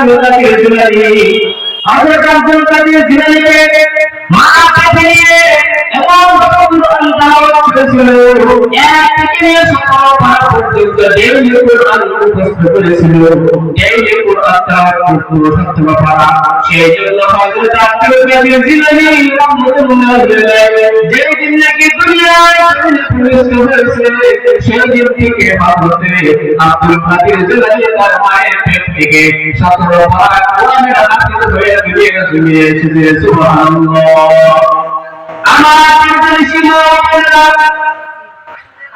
আব্দুল কাদের জিলানী হযরত আব্দুল কাদের জিলানীকে মাথা পেতে নিয়ে এবং কোরআন তেলাওয়াত করেছিল এক থেকে নিয়ে সকল পারা পর্যন্ত ডেইলি কোরআন মুখস্থ করেছিল ডেইলি কোরআন তেলাওয়াত পুরো সপ্তম পারা সেই জন্য হযরত আব্দুল কাদের জিলানী রাহমাতুল্লাহ আলাইহি যেই দিন নাকি দুনিয়ায় প্রবেশ করেছে সেই দিন থেকে ভারতে আব্দুল কাদের জিলানী তার মায়ের পেট থেকে 17 পারা কোরআনের হাফেজ হয়ে দুনিয়ায় এসেছে সুবহানাল্লাহ। আমার দেশীয়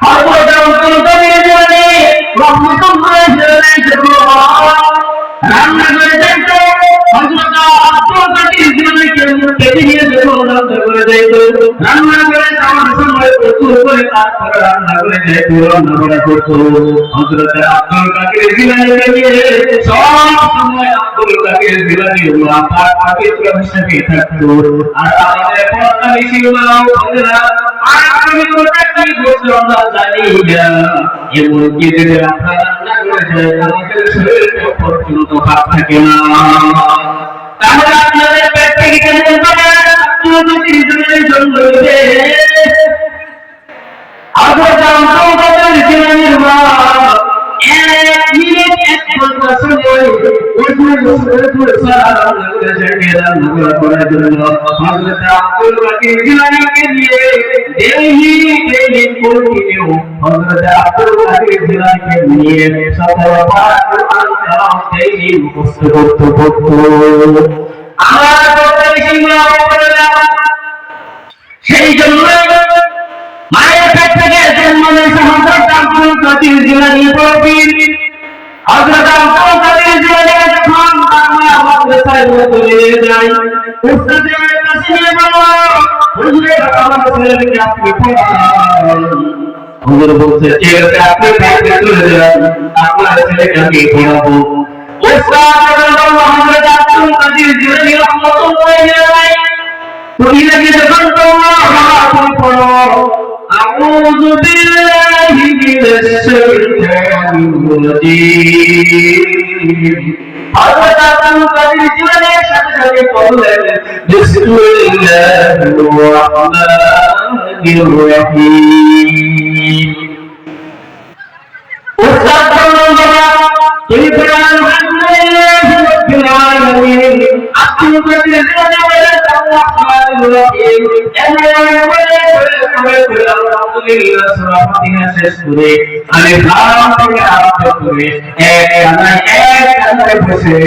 হযরত আব্দুল কাদের জিলানী রাহমাতুল্লাহ আলাইহি রান্না করে যাইতো হযরত আব্দুল কাদের জিলানীকে পেটে নিয়ে যখন রান্না করে যাইতো রান্না করে যাওয়ার সময় প্রচুর করে কাজ করে রান্না করে যাইতো রান্না করা করতো হযরত আব্দুল কাদের জিলানীকে নিয়ে সব সময় আব্দুল কাদের জিলানীর মা তার পবিত্র হিসেবে থাকতো। আর আমাদের পর্দানি শিরোনাম হযরত আর পবিত্র থাকতে বলতে আমরা জানি না এমন কি যদি আমরা রান্না করে যাই আমাদের শরীরে পর্যন্ত ভাত থাকে না তাহলে আপনাদের পেট থেকে কেমন পাবে আব্দুল কাদের জিলানীর জন্য হযরত আব্দুল কাদের জিলানীর মা এক মিনিট এক ঘন্টা সময় রান্না করার জন্য হযরত আব্দুল কাদের জিলানীকে নিয়ে ডেইলি কন্টিনিউ হযরত আব্দুল কাদের জিলানীকে নিয়ে 17 পারা কোরআন তেলাওয়াত ডেইলি মুখস্থ করতে আমার সেই জন্য মায়ের পেট থেকে জন্ম নিয়েছে হযরত আব্দুল কাদের জিলানী পীর। হযরত আব্দুল কাদের জিলানী যখন বাংলা মাদ্রাসায় চলে যায় উস্তাদের কাছে নিয়ে বলল হুজুর আমার ছেলেকে আপনি পড়ান। হুজুর বলছে ঠিক আছে আপনি বাইরে চলে যান আপনার ছেলেকে আমি পড়াবো। উস্তাদ বলল হযরত আব্দুল কাদের জিলানী রাহমাতুল্লাহ আলাইহি তুমি নাকি যখন তুমি পড়ো أعوذ بالله من الشيطان الرجيم হযরত আব্দুল কাদের জিলানীর সাথে সাথে পড়লেন বিসমিল্লাহির রাহমানির রহিম। উস্তাদ বললেন তুমি পড়ো আলহামদুলিল্লাহি রাব্বিল আলামিন। আব্দুল কাদের জিলানী বলেন আল্লাহুর রহিম আলহামদুলিল্লাহ সূরা ফাতিহা শেষ করে আলিফ লাম থেকে আরম্ভ করে এক কানায় বসে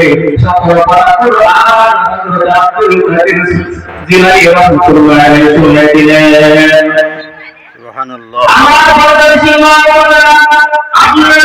17 পারা কোরআন হযরত আব্দুল কাদের জিলানী রাহমাতুল্লাহ আলাইহি শুনিয়ে দিলেন। সুবহানাল্লাহ। আমার বড় সীমা আপনারা